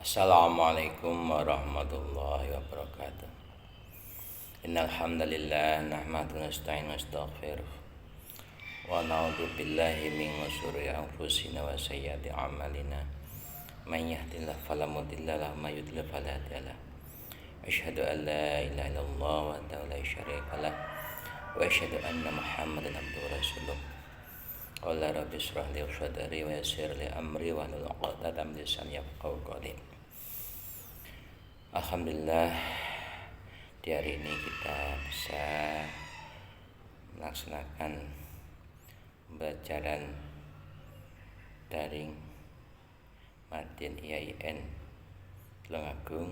Assalamualaikum warahmatullahi wabarakatuh. Innal hamdalillah nahmaduhu wa nasta'inu wa nastaghfiruh wa na'udzu billahi min shururi anfusina wa sayyiati a'malina. Man yahdihillahu fala mudilla lahu wa may yudlil fala hadiya lahu. Asyhadu an la ilaha illallah wa la syarika lah wa asyhadu anna Muhammadan abduhu wa rasuluh. Qala rabbi shrah li sadri wa yassir li amri wa hlul 'uqdatam min lisani yafqahu qawli. Alhamdulillah, di hari ini kita bisa melaksanakan pembelajaran daring Madin IAIN Tulungagung.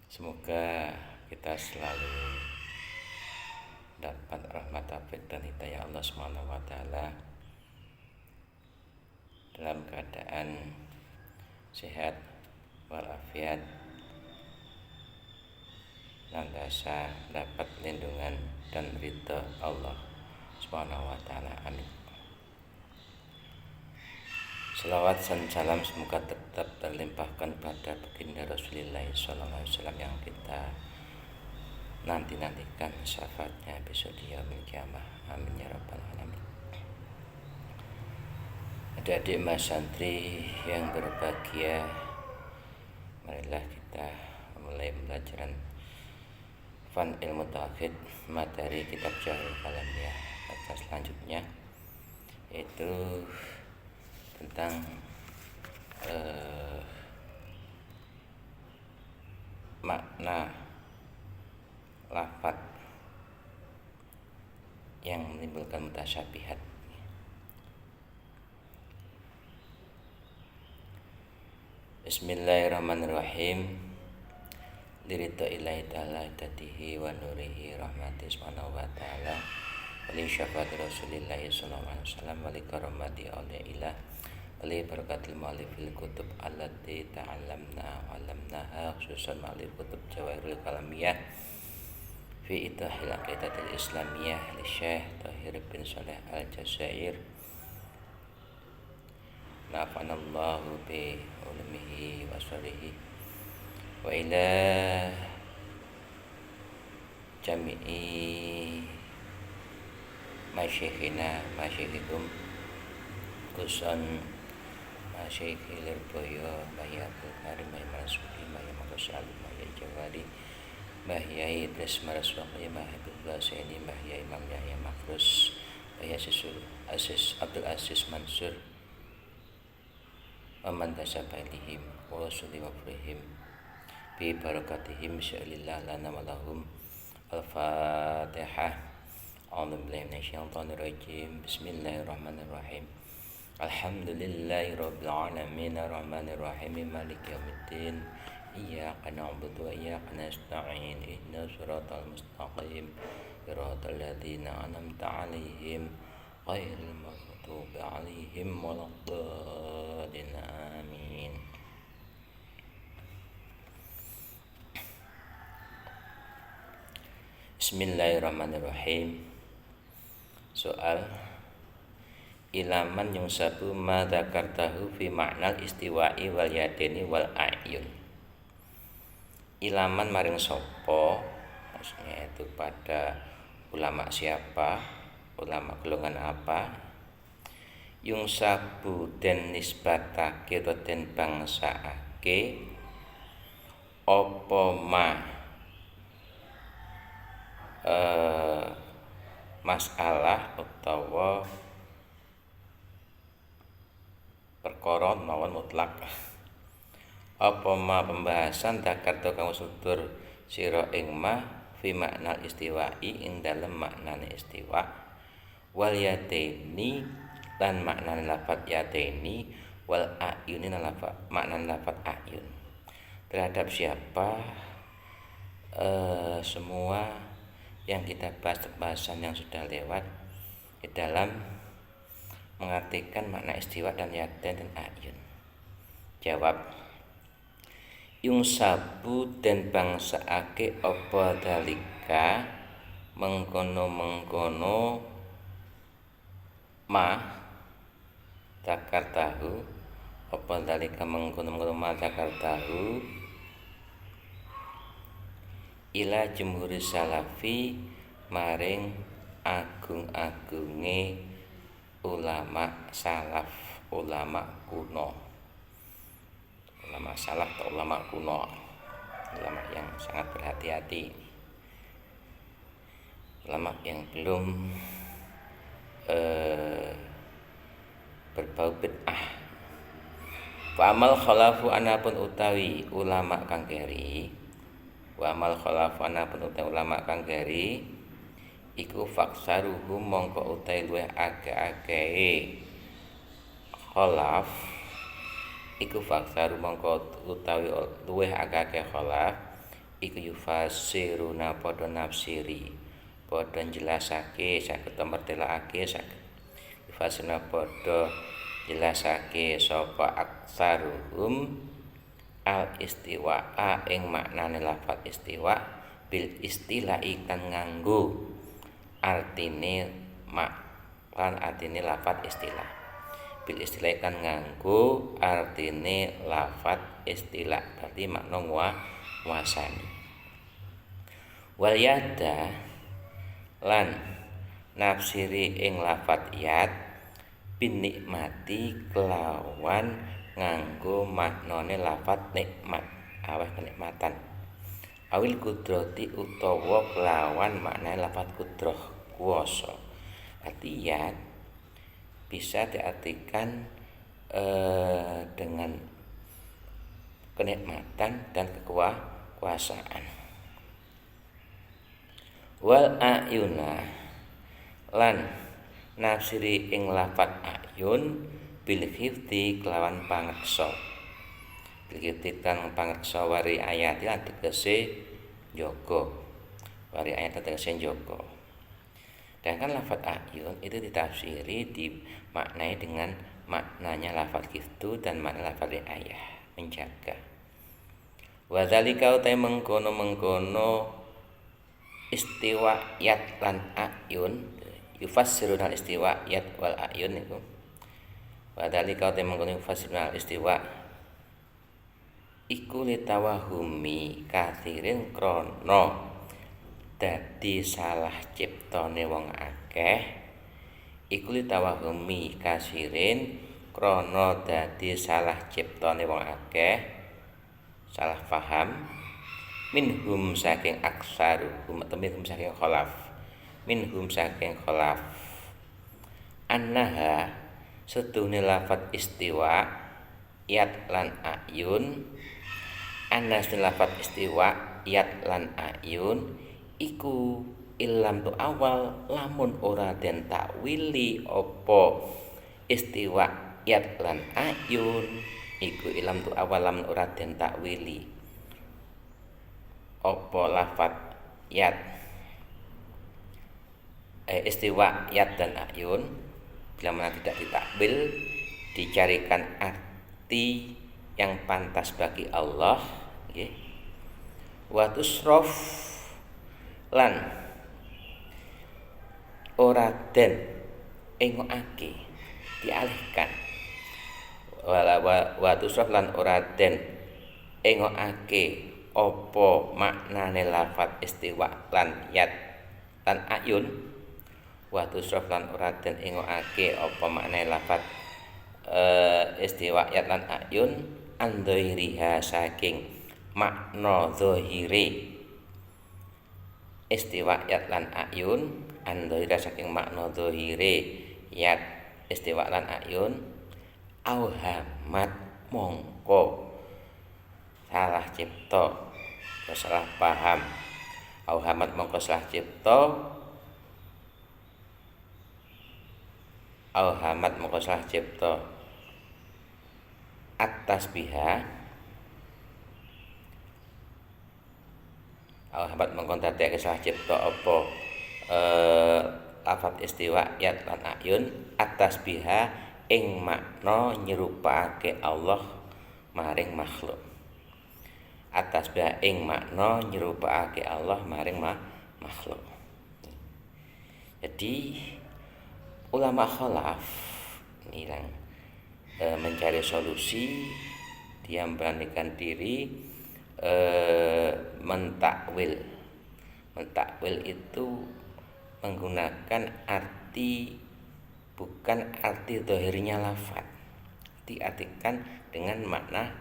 Semoga kita selalu dapat rahmat taufik dan hidayah Allah Subhanahu wa taala dalam keadaan sehat walafiat, senantiasa dapat lindungan dan ridha Allah Subhanahu wa taala. Amin. Selawat dan salam semoga tetap terlimpahkan pada baginda Rasulullah sallallahu alaihi wasallam yang kita nantikan syafaatnya besok di yaumil qiyamah. Amin ya rabbal alamin. Adik-adik mas santri yang berbahagia, marilah kita mulai pembelajaran Fan Ilmu Tauhid materi kitab Jawahirul Kalam ya. Baca selanjutnya yaitu tentang makna lafaz yang menimbulkan mutasyabihat. Bismillahirrahmanirrahim. Lirita ilahi ta'ala hidatihi wa nurihi rahmati subhanahu wa ta'ala wa li syafati rasulillahi sallallahu alaihi wasallam wa li karamati awliyaillah wa li barakatil mu'alifil kutub allati ta'allamna wa alamnaha khususan ma'alif kutub Jawahirul Kalamiyah fi itahil aqidatil islamiyah li Syekh Tahir bin Saleh al-Jazair nafa'anallahu bi ulamihi wa salihi wa ila jami'i masyikhina masyikhikum kusan masyikhil Lirboyo Mbah Abdul Karim Mbah Marzuki Mbah Magus Alim Mbah Jawadi Mbah Yai Idris Maraswaqi Mbah Habibullah Saini Mbah Yai Imam Yahya Makrus Mbah Aziz Abdul Aziz Mansur Waman tasabailihim wa rasuli wa frihim bi barakatihim sya'lillah lana walahum. Al-Fatihah. A'udzu billahi minasyaitonir rajim. Bismillahirrahmanirrahim. Alhamdulillahi rabbil alamin arrahmanir rahim maliki yaumiddin. Iyyaka na'budu wa iyyaka nasta'in. Ihdinas siratal mustaqim. Siratal ladzina an'amta 'alaihim ghairil maghdubi 'alaihim waladdallin. Amin. Bismillahirrahmanirrahim. Soal ilaman yungsabu ma dzakartahu fi ma'nal istiwa'i wal yadaini wal a'yun. Ilaman maring sapa, maksudnya itu pada ulama siapa, ulama golongan apa, yungsabu den nisbatake atau den bangsaake apa ma masalah utawa perkara mawon mutlak apa ma pembahasan dakarto kang sudur sira ing ma fi makna istiwa'i ing dalem maknane istiwa wal yadaini lan maknane lafat yadaini wal a'yuni lan lafat maknane lafat a'yun terhadap siapa semua yang kita bahas pembahasan yang sudah lewat di dalam mengartikan makna istiwa dan yadain dan a'yun. Jawab, yungsabu den bangsaake apa dalika mengkono ma takar tahu apa dalika mengkono-mengkono matakartahu ila jumhur salafi maring agung-agunge ulama salaf, ulama kuno, ulama salaf atau ulama kuno, ulama yang sangat berhati-hati, ulama yang belum berbau bid'ah. Wa amal khalafu anapun utawi ulama kang keri, wa amal khalafu anapun utawi ulama kang keri iku faksaruhum mongko utawi luwih akeh-akehe khalaf, iku faksaru mongko utawi luwih akeh-akeh khalaf iku yufasiruna padha nafsiri, padha jelasake saged mertelake saged yufasiruna padha jelasake sapa aksaruhum al istiwa'a ing maknane lafal istiwa bil istilah ikan nganggo artine lan artine lafal istilah, bil istilah ikan nganggo artine lafal istilah, berarti makna nguasani. Wal yada lan nafsiri ing lafal yad bin nikmati kelawan nganggo maknane lafat nikmat aweh kenikmatan, awil kudrati utawa kelawan maknane lafat kudrah kuwasa. Artinya bisa diartikan dengan kenikmatan dan kekuasaan. Wal ayuna lan nafsiri ing lafat ayun bil hifdi kelawan pangreksa, bil hifdi kan pangreksa wari ayat lan tegese njaga, wari ayat tegese njaga. Dan kan lafat ayun itu ditafsiri dimaknai dengan maknanya lafat hifdu dan makna lafat ayah menjaga. Wa dzalika utai mengkono istiwa yat lan ayun yufassiruna istiwa yat wal ayun niku. Wa dzalika utai mengkono yufassiruna istiwa iku litawahumi kathirin krana dadi salah ciptane wong akeh, iku litawahumi kasirin krana dadi salah ciptane wong akeh, salah paham minhum saking aksaruhum atau minhum saking khalaf, minhum saking khalaf annaha sedune lafat istiwa yat lan ayun, annas lafat istiwa yat lan ayun iku ilam tu awal lamun ora den takwili apa istiwa yat lan ayun, iku ilam tu awal lamun ora den takwili apa lafat yat istiwa yat dan ayun, bila mana tidak ditakwil dicarikan arti yang pantas bagi Allah, nggih. Wa tusraf lan ora den engokake dialihkan, wa tusraf lan ora den engokake apa maknane lafat istiwa lan yat lan ayun, wa tusraf lan ora den engokake apa maknane lafat istiwa yat lan ayun andhairiha saking makna zahire istiwa yat lan ayun, andhaira saking makna zahire yat istiwa lan ayun, auhamat mongko salah cipta, salah paham, auhamat mongko salah cipta, auhamat mongko salah cipta atas biha, Al-Hamad mengkon dadekake salah cipta apa lafat istiwa yat lan ayun atas biha ing makna nyerupake Allah maring makhluk, atas biha ing makna nyerupake Allah maring makhluk. Jadi ulama khalaf nilang mencari solusi, dia memberanikan diri mentakwil. Mentakwil itu menggunakan arti bukan arti zahirnya lafaz, diartikan dengan makna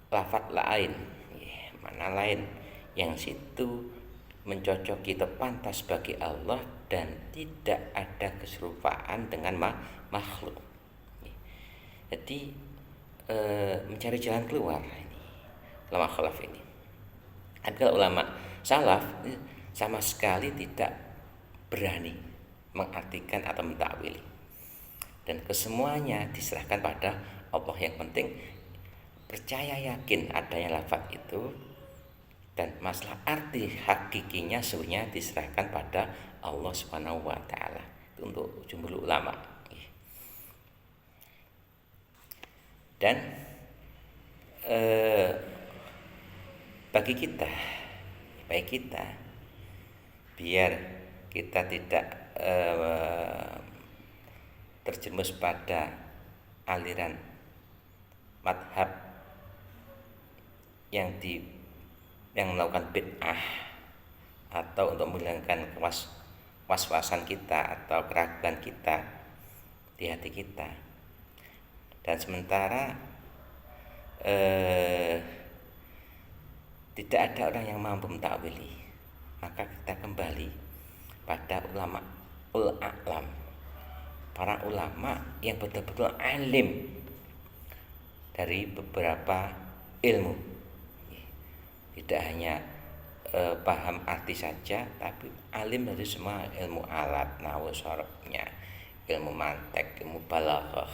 lafaz lain, makna lain yang situ mencocoki atau pantas bagi Allah dan tidak ada keserupaan dengan makhluk. Jadi mencari jalan keluar ini ulama khalaf ini. Ada ulama salaf sama sekali tidak berani mengartikan atau mentakwili, dan kesemuanya diserahkan pada Allah. Yang penting percaya yakin adanya lafaz itu, dan masalah arti hakikinya sebenarnya diserahkan pada Allah Subhanahu wa taala. Itu untuk jumhur ulama. Dan bagi kita biar kita tidak terjerumus pada aliran madhab yang melakukan bid'ah atau untuk menghilangkan was-wasan kita atau keraguan kita di hati kita, dan sementara tidak ada orang yang mampu mentakwili, maka kita kembali pada ulama ul-a'lam, para ulama yang betul-betul alim dari beberapa ilmu, tidak hanya paham arti saja, tapi alim dari semua ilmu alat, nahwu, sharafnya, ilmu mantek, ilmu balaghah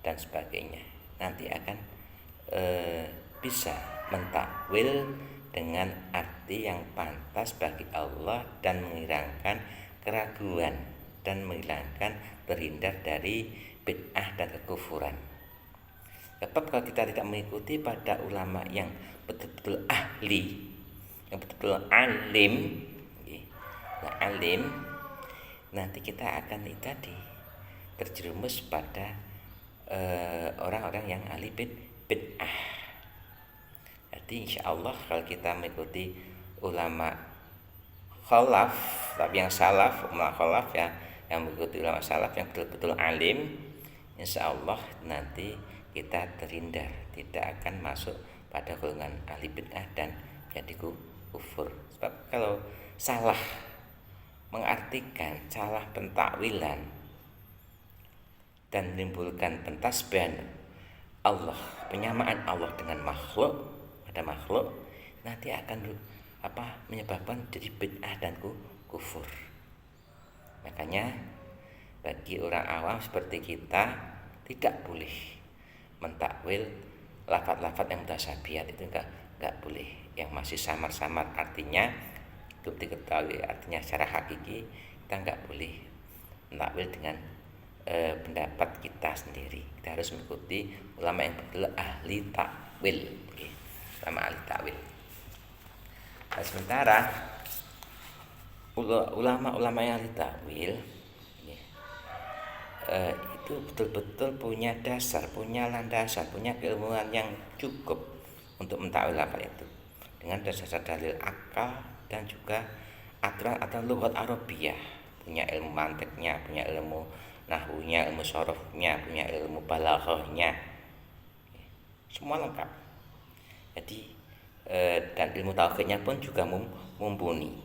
dan sebagainya. Nanti akan bisa mentakwil dengan arti yang pantas bagi Allah dan menghilangkan keraguan dan menghilangkan terhindar dari bid'ah dan kekufuran. Sebab kalau kita tidak mengikuti pada ulama yang betul-betul ahli, yang betul-betul alim, nanti kita akan tadi terjerumus pada orang-orang yang ahli bid'ah. Jadi insya Allah kalau kita mengikuti ulama khalaf, tapi yang salaf, ulama khalaf ya, yang mengikuti ulama salaf yang betul-betul alim, insya Allah nanti kita terhindar, tidak akan masuk pada golongan ahli bid'ah dan jadi kufur. Sebab kalau salah mengartikan, salah pentakwilan dan menimbulkan pentasbihan Allah, penyamaan Allah dengan makhluk, ada makhluk, nanti akan menyebabkan jadi bid'ah dan kufur. Makanya bagi orang awam seperti kita tidak boleh mentakwil lafaz-lafaz yang mutasyabihat, itu enggak boleh, yang masih samar-samar artinya belum diketahui artinya secara hakiki, kita enggak boleh mentakwil dengan pendapat kita sendiri. Kita harus mengikuti ulama yang betul ahli takwil, ulama ahli takwil. Nah, sementara ulama-ulama yang ahli takwil itu betul-betul punya dasar, punya landasan, punya keilmuan yang cukup untuk mentakwil apa itu dengan dasar dalil akal dan juga aturan-aturan lughat Arabiyah, punya ilmu mantiknya, punya ilmu nahwunya, ilmu sharafnya, punya ilmu balaghahnya, semua lengkap. Jadi dan ilmu tauhidnya pun juga mumpuni,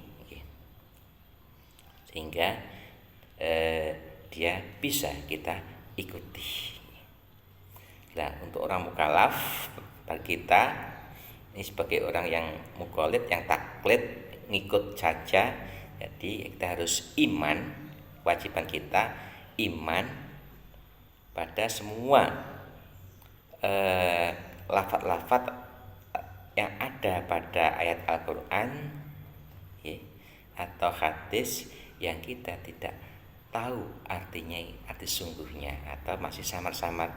sehingga dia bisa kita ikuti. Nah, untuk orang mukallaf, bagi kita ini sebagai orang yang mukallid, yang taklid, ngikut saja. Jadi kita harus iman, kewajiban kita iman pada semua lafaz-lafaz yang ada pada ayat Al-Quran atau hadis yang kita tidak tahu artinya, arti sungguhnya, atau masih samar-samar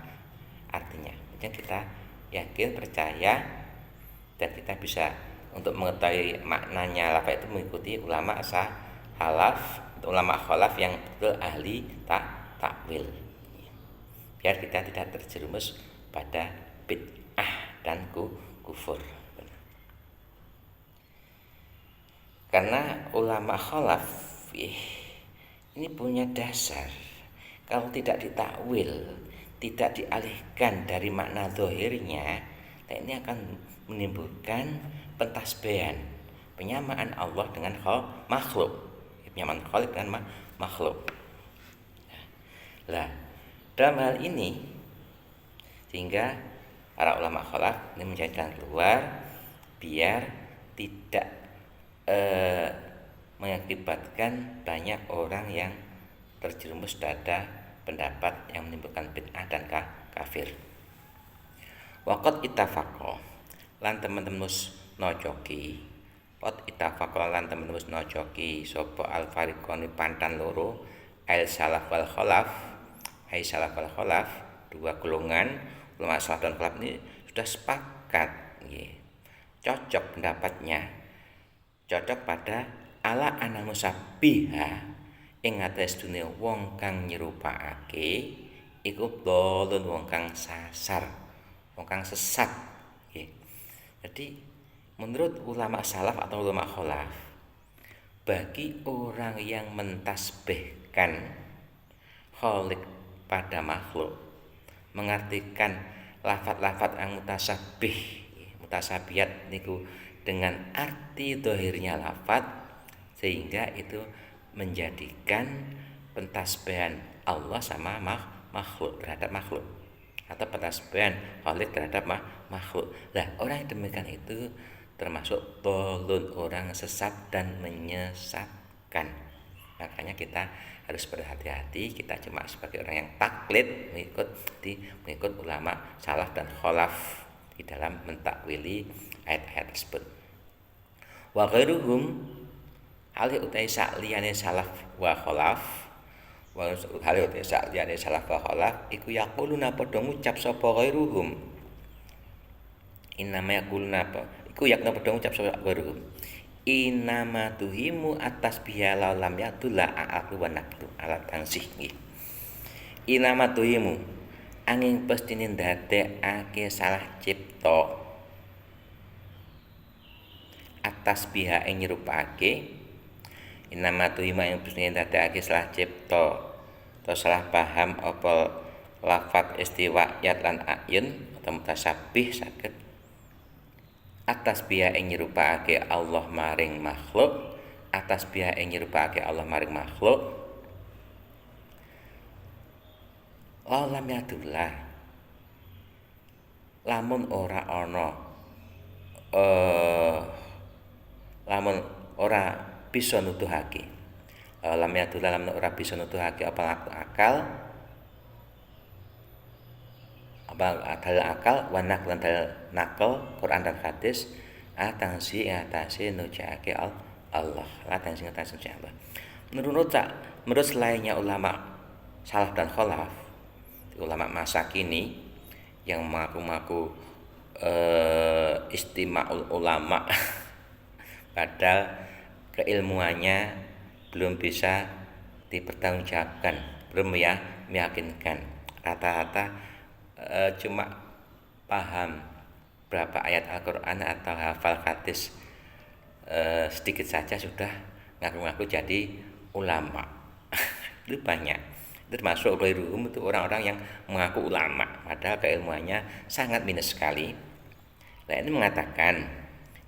artinya. Kemudian kita yakin, percaya, dan kita bisa untuk mengetahui maknanya lafaz itu mengikuti ulama salaf, ulama khalaf yang betul ahli takwil. biar kita tidak terjerumus pada bid'ah dan kufur. Karena ulama khalaf ini punya dasar, kalau tidak ditakwil, tidak dialihkan dari makna zahirnya, ini akan menimbulkan pentasbihan, penyamaan Allah dengan makhluk, penyamaan Khalik dengan makhluk. Lah, dalam hal ini sehingga para ulama khalaf ini mencari jalan keluar biar tidak mengakibatkan banyak orang yang terjerumus pada pendapat yang menimbulkan bid'ah dan kafir. Waqat ittafaqa lan teman-teman nojoki, qad ittafaqa lan teman-teman nojoki sapa al-fariqani pantan loro al salaf wal khalaf, ai salaf wal khalaf, dua golongan ulama salaf dan khalaf ini sudah sepakat nggih. Cocok pendapatnya, cocok pada ala ana musabbiha ing atas dunia wong kang nyerupakake iku dolun wong kang sasar, wong kang sesat nggih. Jadi menurut ulama salaf atau ulama khalaf, bagi orang yang mentasbihkan khalik pada makhluk, mengartikan lafat-lafat yang mutasabihat niku dengan arti dohirnya lafat, sehingga itu menjadikan pentasbihan Allah sama makhluk terhadap makhluk, atau pentasbihan khalik terhadap makhluk. Nah, orang yang demikian itu termasuk dolun, orang sesat dan menyesatkan. Makanya kita harus berhati-hati, kita cuma sebagai orang yang taklid mengikut ulama salaf dan khalaf di dalam mentakwili ayat-ayat tersebut. Wa ghairuhum hal utai sakliyane salaf wa khalaf, wa hal utai sakliyane salaf wa khalaf iku yaquluna padha ngucap sapa ghairuhum, innama yaquluna apa iku yakna padha ngucap sapa ghairuhum, innama tuhimu atas bihala lam yadulla a'aqlu wa naqlu ala tansih nggih. Innama tuhimu angin pestine ndadekake salah cipta atas pihak yang nyerupake, innama tuhima yang pestine ndadekake salah cipta atau salah paham apa lafat istiwa yat lan ayun atau mutasabbih saged atas pihak yang nyerupake Allah maring makhluk, atas pihak yang nyerupake Allah maring makhluk. Lam yadullah lamun ora ana lamun ora bisa nuduhake, lam yadullah lamun ora bisa nuduhake apa akal, apa akal wa nakal Quran dan hadis atangsi nujaake Allah, atangsi Allah. Menurut selainnya ulama salaf dan khalaf, ulama masa kini yang mengaku-ngaku istima'ul ulama padahal keilmuannya belum bisa dipertanggungjawabkan, belum meyakinkan. Rata-rata cuma paham berapa ayat Al-Quran atau hafal hadis sedikit saja sudah ngaku-ngaku jadi ulama. Itu banyak, termasuk ghairuhum, itu orang-orang yang mengaku ulama padahal keilmuannya sangat minus sekali. Nah, ini mengatakan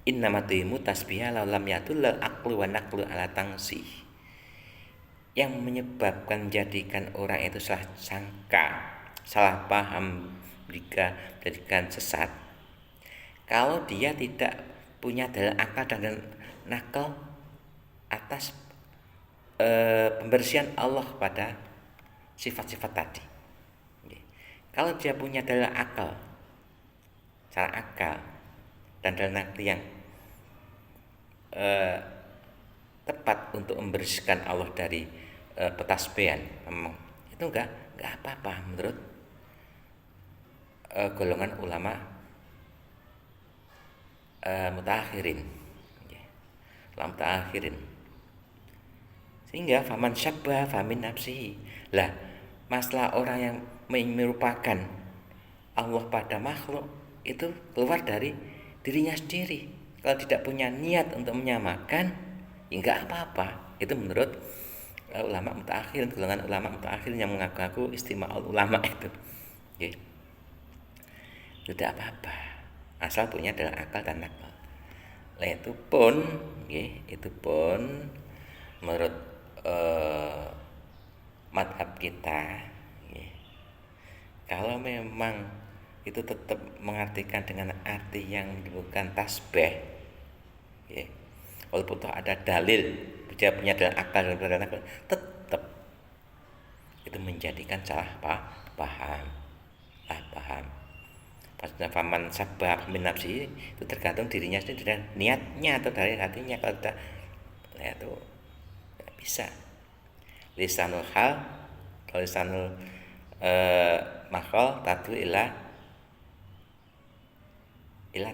innamatuhimu tasbiha law lam yadullal aqlu wa naqlu ala tangsih, yang menyebabkan menjadikan orang itu salah sangka, salah paham, jika menjadikan sesat kalau dia tidak punya dalil akal dan nakal atas pembersihan Allah pada sifat-sifat tadi. Kalau dia punya dalil akal, cara akal dan dalil nakli yang tepat untuk membersihkan Allah dari petasbihan, memang itu enggak apa-apa menurut golongan ulama mutaakhirin. Sehingga faman syabbaha famin nafsihi. Lah, masalah orang yang merupakan Allah pada makhluk itu keluar dari dirinya sendiri. Kalau tidak punya niat untuk menyamakan, ya enggak apa-apa. Itu menurut ulama mutaakhirin, golongan ulama mutaakhirin yang mengaku-ngaku istimewa ulama itu. Okay. Tidak apa-apa, asal punya dalam akal dan nakal. Nah itu pun, itu pun menurut madhab kita, kalau memang itu tetap mengartikan dengan arti yang bukan tasbih, walaupun ada dalil dia punya dalam akal dan nakal, tetap itu menjadikan salah paham. Maksudnya faman sabah min nafsi itu tergantung dirinya sendiri dan niatnya atau dari hatinya. Kalau kita itu tidak bisa. Lisanul hal, lisanul makhluk tatu ila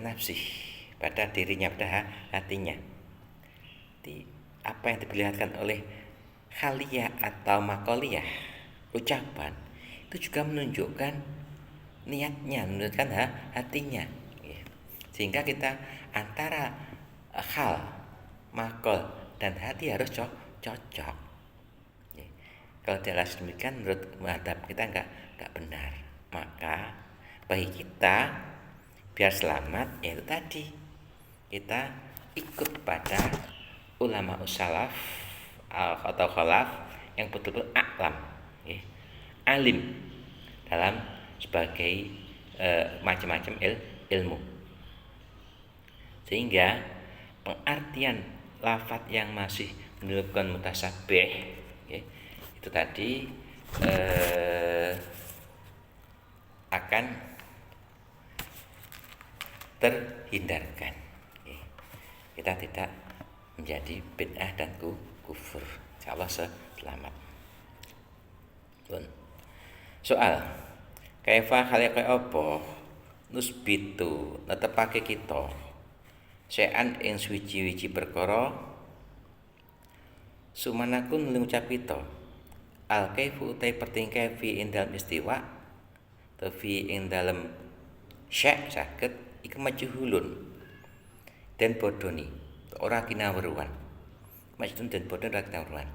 nafsi, pada dirinya, pada hatinya. Di apa yang diperlihatkan oleh khaliyah atau makoliyah, ucapan itu juga menunjukkan niatnya, menunjukkan hatinya. Sehingga kita antara hal, makol dan hati harus cocok. Kalau tidak demikian, menurut madhab kita enggak benar. Maka bagi kita biar selamat, yaitu tadi kita ikut pada ulama salaf atau khalaf yang betul-betul a'lam, alim dalam sebagai macam-macam ilmu, sehingga pengertian lafaz yang masih menunjukkan mutasyabih, itu tadi akan terhindarkan. Kita tidak menjadi bid'ah dan kufur. Insyaallah selamat. Soal kaifa khaliqa apa nusbitu netepake kita sean ing suci-wici perkara sumanakun ngucap kita al kaifu utai pertingkai fi ing dalem istiwa ta fi ing dalem syek saged iku majhulun den bodoni ora kinawruan majhulun den bodoni ora kinawruan.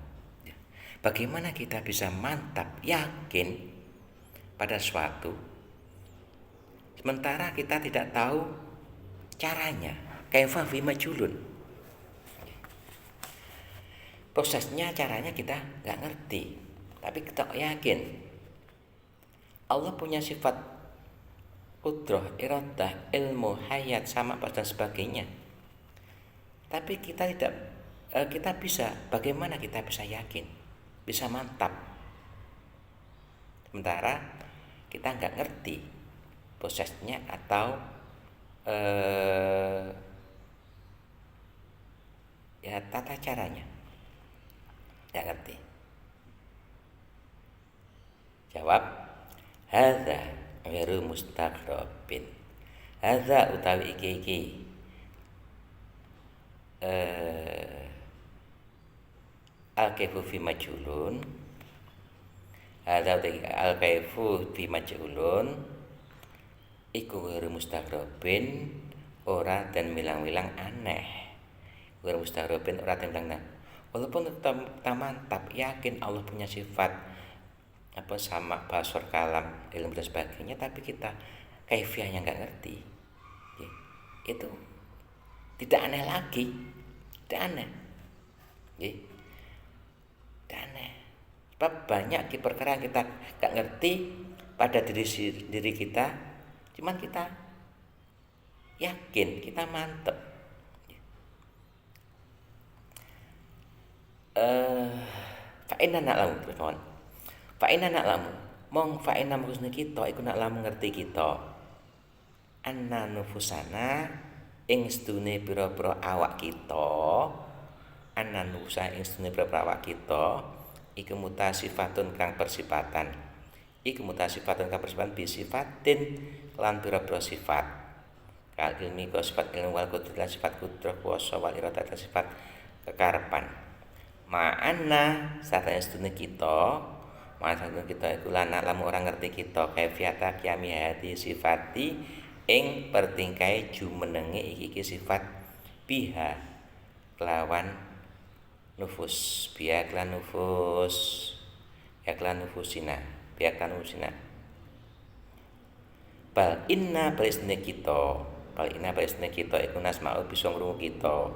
Bagaimana kita bisa mantap yakin pada suatu sementara kita tidak tahu caranya? Kaifa fi majhulun, prosesnya, caranya kita nggak ngerti, tapi kita yakin Allah punya sifat qudrah, iradah, ilmu, hayat, sama dan sebagainya. Tapi kita tidak, kita bisa, bagaimana kita bisa yakin, bisa mantap sementara kita nggak ngerti prosesnya atau ya tata caranya, nggak ngerti. Jawab, hadza ghairu mustaqrabin. Hadza utawi iki al-kaifu fi majhulun. Hadza al-kaifu fi majhulun iku ghairu mustaqrabin, ora dan milang-milang aneh. Ghairu mustaqrabin, ora dan milang. Walaupun kita mantap yakin Allah punya sifat apa sama, basor, kalam, ilmu dan sebagainya, tapi kita kaifiahnya nggak ngerti, itu tidak aneh lagi, tidak aneh, tidak aneh. Sebab banyak perkara yang kita nggak ngerti pada diri kita, cuman kita yakin, kita mantep. Fa'inna na'lamu, kawan. Fa'inna na'lamu, mong fa'inna maksudnya kita iku na'lamu ngerti kita anna nufusana ing sedune pira-pira awak kita, anna nufusa ing sedune pira-pira awak kita iku mutasifatun kang persifatan, iku mutasifatun kang persifatan bisifatin lan pira-pira sifat kal ilmi ko sifat ilmu wal kudrah sifat kudrah kuwasa wal iradah sifat kekarepan. Ma'anna satane sedune kita Maksud kita iku lan lamu orang ngerti kita kaifiyata qiyami hati sifati ing pertingkai jumenenge iki sifat biha kelawan nufus biha kelawan nufus ya kelawan nufusina biha kelawan nufusina bal inna barisne kita iku nasma'u bisa ngrungu kita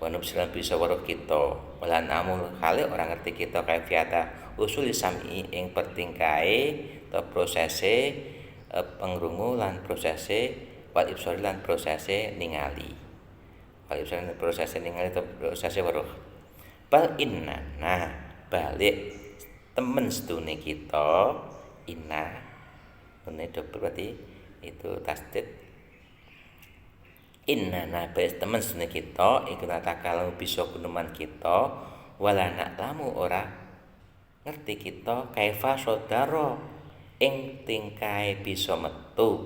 wanub silan bisa weruh kita walan amul hale orang ngerti kita kaifiyata usul sami ing pertingkae atau prosese pengrungu lan prosese wal ibsari lan prosese ningali wal ibsari lan prosese ningali atau prosese weruh bal inna nah balik temen sedune kita inna ini double berarti itu tasdid inna nabes temen sedune kita iku kalau bisa guneman kita wala lamu ora ngerti kita kaifa sodaro ing tingkae bisa metu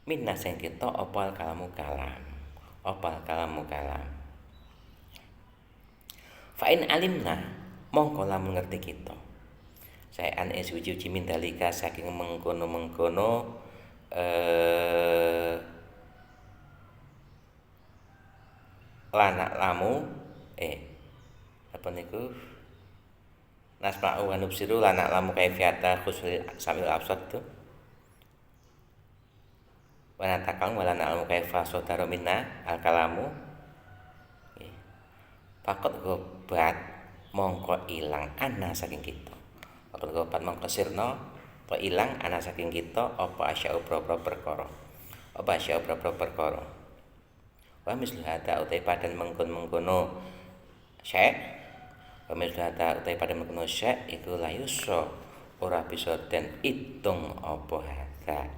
minna sing kita opal kalamu kalam fa in alimna mongko lamun ngerti kita sayan suci min dalika saking mengkono lanak lamu apa niku nasma'u wa nubsiru lanak lamu kaifiyata khusul samil absad tu wa natakang wa lanak lamu kaifa sodaro minna al kalamu pakot gobat mongko ilang ana saking kita pakot gobat mongko sirna to ilang ana saking kita apa asya'u propro perkara wa mislu hada utai padan mengkono syekh wa mislu hada utai padan mengkono syekh iku layuso ora bisa den itung apa hada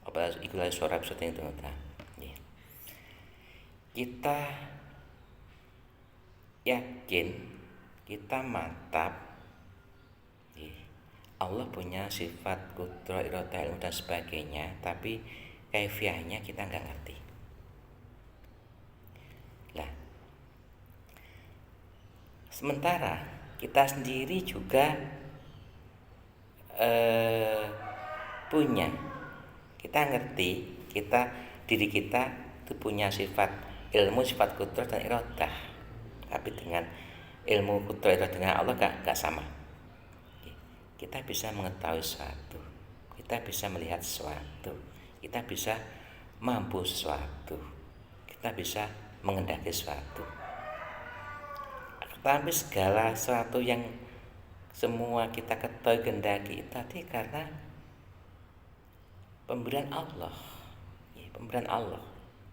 apa iku layuso ora bisa den itung ta kita yakin kita mantap Allah punya sifat qudrah iradah ilmu dan sebagainya tapi kaifiahnya kita nggak ngerti. Sementara kita sendiri juga punya, kita ngerti, diri kita itu punya sifat ilmu, sifat qudrah dan iradah. Tapi dengan ilmu qudrah iradah dengan Allah gak sama. Kita bisa mengetahui sesuatu, kita bisa melihat sesuatu, kita bisa mampu sesuatu, kita bisa mengendaki sesuatu. Tapi segala sesuatu yang semua kita ketahui gendaki tadi karena pemberian Allah,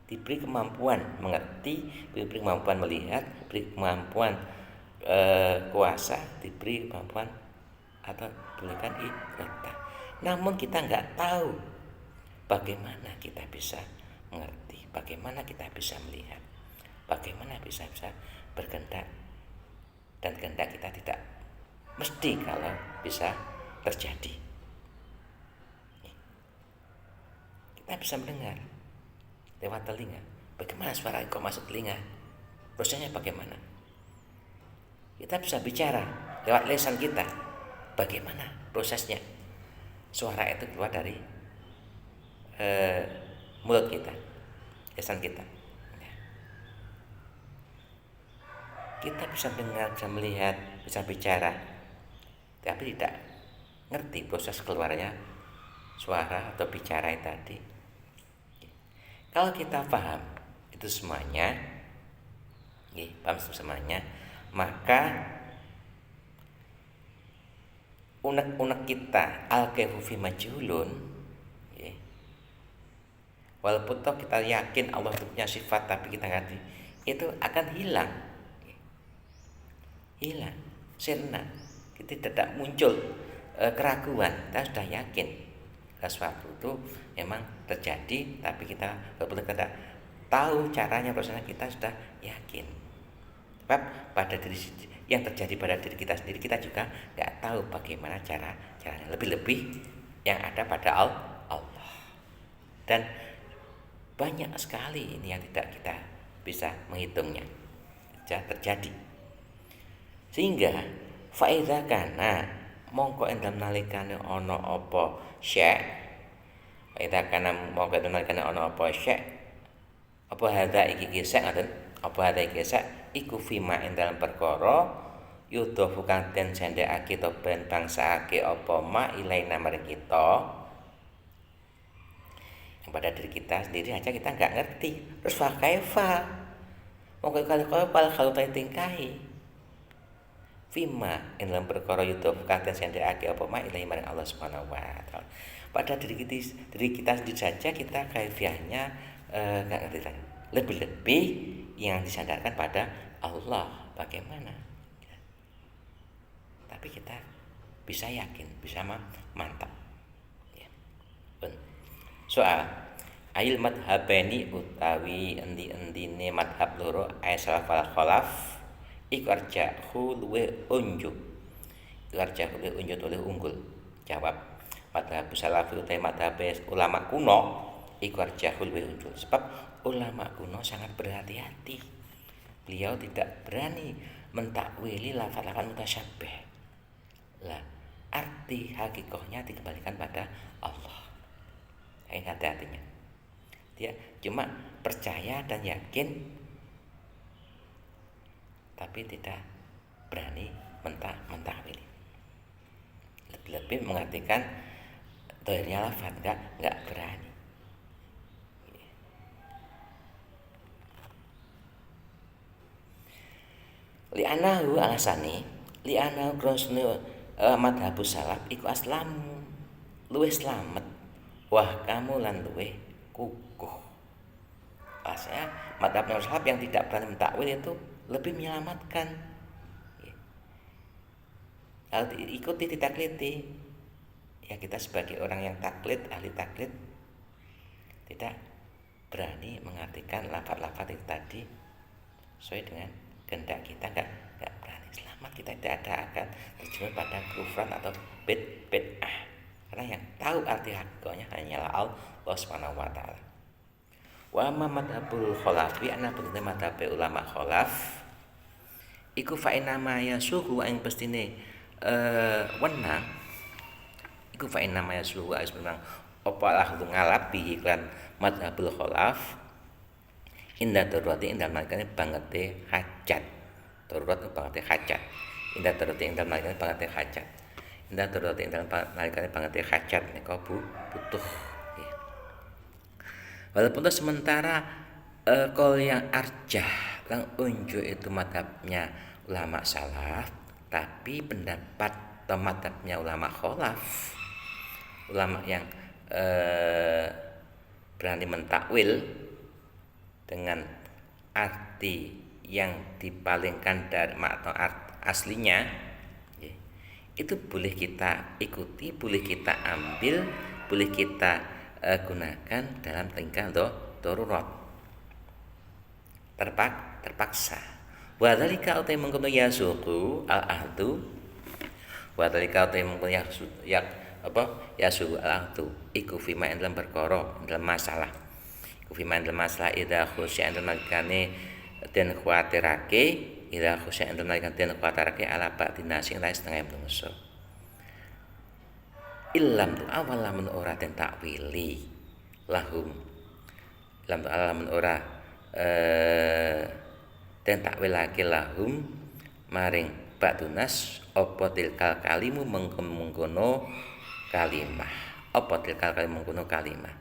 diberi kemampuan mengerti, diberi kemampuan melihat, diberi kemampuan kuasa, diberi kemampuan atau diberikan iradah. Namun kita nggak tahu bagaimana kita bisa mengerti, bagaimana kita bisa melihat, bagaimana bisa berkehendak. Dan kehendak kita tidak mesti kalau bisa terjadi. Kita bisa mendengar lewat telinga. Bagaimana suara kok masuk telinga? Prosesnya bagaimana? Kita bisa bicara lewat lisan kita. Bagaimana prosesnya? Suara itu keluar dari mulut kita, lisan kita. Kita bisa dengar, bisa melihat, bisa bicara, tapi tidak ngerti proses keluarnya suara atau bicara itu tadi. Kalau kita paham itu semuanya, maka unek-unek kita al-kaifu fi majhulun, walaupun toh kita yakin Allah punya sifat tapi kita ngerti, itu akan hilang, sirna. Kita tidak muncul keraguan. Kita sudah yakin sesuatu itu memang terjadi, tapi kita betul-betul tidak tahu caranya, prosesnya kita sudah yakin. Sebab pada diri yang terjadi pada diri kita sendiri, kita juga nggak tahu bagaimana caranya. Lebih-lebih yang ada pada Allah. Dan banyak sekali ini yang tidak kita bisa menghitungnya. Terjadi. Sehingga Fa idza kana mongko ing dalem nalikane ana apa syek. Fa idza kana mongko ing dalem nalikane ana apa syek. Apa hadza iki kisah ngoten? Apa hadza iki kisah iku fima ing dalem perkara yudhafu kang den sendhekake to ben bangsaake apa ma ilaina maring kita. Pada diri kita sendiri aja kita nggak ngerti, terus fakaifa mau kalau tingkahi fima in dalam perkara YouTube kanten sendiri apa mak ilahi maring Allah Subhanahu wa taala. Pada diri kita sendiri saja kita kaifiahnya nggak ngerti lagi. Lebih-lebih yang disandarkan pada Allah bagaimana? Tapi kita bisa yakin, bisa mantap. Soal ail madhabeni utawi endi-endine madhab loro ay salaf wal khalaf iku arjahu luwe unjuk. Iku arjahu luwe unjuk oleh unggul. Jawab madhab salafi utawi madhab ulama kuno iku arjahu luwe unjuk. Sebab ulama kuno sangat berhati-hati. Beliau tidak berani mentakwili lafaz-lafaz mutasyabih. Lah, arti hakikahnya dikembalikan pada Allah. Ingat hatinya, dia cuma percaya dan yakin, tapi tidak berani mentakwili. Lebih-lebih mengartikan dohirnya lafaz nggak berani. Li'anahu alasani, li'anahu krosno madhabus salaf iku aslam luwih slamet. Wah kamu lan luweh kukuh. Asnya madhab salaf yang tidak berani mentakwil itu lebih menyelamatkan. Kalau ikuti ditakliti, ya kita sebagai orang yang taklid, ahli taklid, tidak berani mengartikan lafaz-lafaz itu tadi sesuai dengan kehendak kita, nggak berani. Selamat kita tidak akan terjebak pada kufran atau bid'ah. Karena yang tahu arti hakikatnya hanyalah Allah Subhanahu wa taala. Wa madhabul khalafi ana penting madhab ulama khalaf iku fa inna ma yasuhu ing pestine wenang iku fa inna ma yasuhu ing wenang apa lah ngalap bi iklan madhabul khalaf inda darurati indal makane bangete hajat. Darurat bangete hajat. Inda darurati indal makane bangete hajat. Indah terdapat dalam nalikane banget hajat nika butuh ya. Walaupun itu sementara kol yang arjah lang unjuk itu madhabnya ulama salaf, tapi pendapat atau madhabnya ulama khalaf, ulama yang berani mentakwil dengan arti yang dipalingkan dari makna aslinya, itu boleh kita ikuti, boleh kita ambil, boleh kita gunakan dalam tingkah darurat terpaksa. Wa dzalika utai mengkono yasuqu al-ahdu. Wa dzalika utai mengkono yasuqu al-ahdu iku fima dalam perkara dalam masalah. Iku fima dalam masalah idza khusya nalikane den kuwatirake ila khusya enten nalikan den kuwatarake ala ba'dina sing lain setengah bangsa. Illam tu awal lamun ora den takwili lahum. Lam tu alamun ora den takwilake lahum maring ba'dunas apa tilkal kalimu mengkono kalimah. Apa tilkal kalimu mengkono kalimah.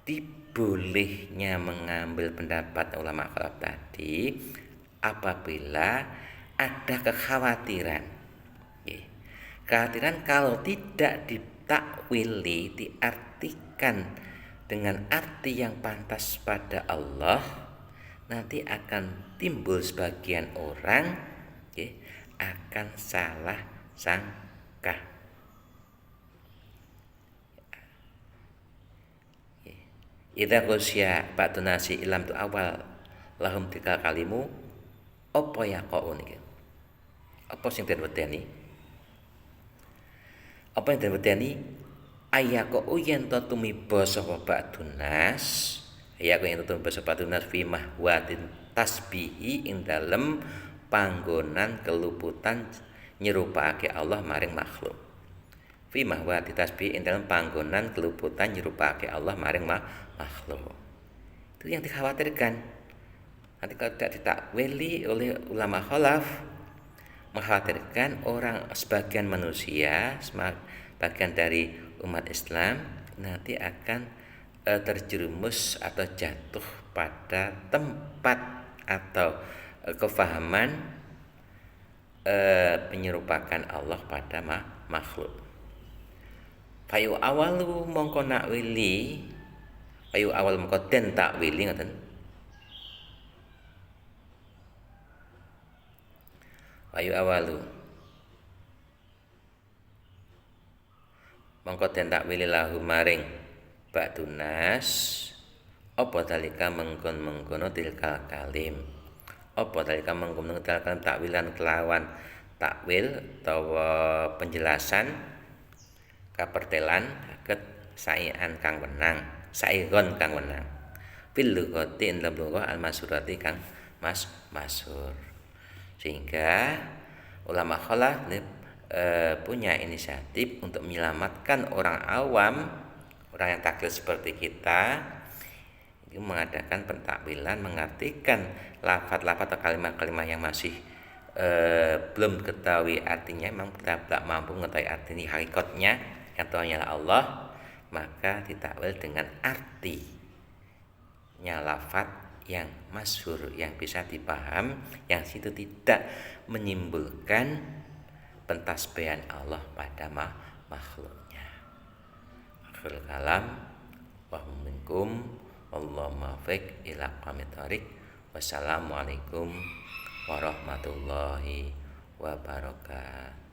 Dibolehnya mengambil pendapat ulama khalaf tadi apabila ada kekhawatiran kalau tidak ditakwili, diartikan dengan arti yang pantas pada Allah, nanti akan timbul sebagian orang akan salah sangka. Idza qusya ba'du nasi ilam tu awal lahum tika kalimu apa ya kau niki? Apa sing den wedeni? Apa yang den wedeni? Ayako yen to tumiba sapa ba'dunas, ayako yen to tumiba sapa ba'dunas fi mahwatin tasbihi ing dalem panggonan keluputan nyerupake Allah maring makhluk. Fi mahwa ditasbih ing dalam panggonan keluputan nyerupake Allah maring makhluk. Itu yang dikhawatirkan. Nanti kalau tidak ditakwili oleh ulama khalaf, mengkhawatirkan orang sebagian manusia, sebagian dari umat Islam nanti akan terjerumus atau jatuh pada tempat atau kefahaman penyerupakan Allah pada makhluk. Payu awalu mongko nakwili, payu awal mongko den takwili ngoten. Payu awalu mongko den takwili lahu maring ba'dunas apa dalika mengkon-mengkono tilkal kalim. Apa dalika mengkon tilkal kalim takwilan kelawan takwil utawa penjelasan kapertelan saged saian kang wenang, saigon kang wenang. Fil lughati ing lugha al-masyhurati kang masyhur. Sehingga ulama khalaf punya inisiatif untuk menyelamatkan orang awam, orang yang taklid seperti kita, itu mengadakan pentakwilan, mengartikan lafaz-lafaz atau kalimat-kalimat yang masih belum ketahui artinya, memang tidak mampu mengetahui arti hakikatnya yang Tuhannya Allah, maka ditakwil dengan artinya lafaz yang masyhur, yang bisa dipaham, yang situ tidak menimbulkan pentasbihan Allah pada makhluknya. Akhirul kalam wa minkum Allahumma fiq ila aqwamit thoriq. Wassalamualaikum warahmatullahi wabarakatuh.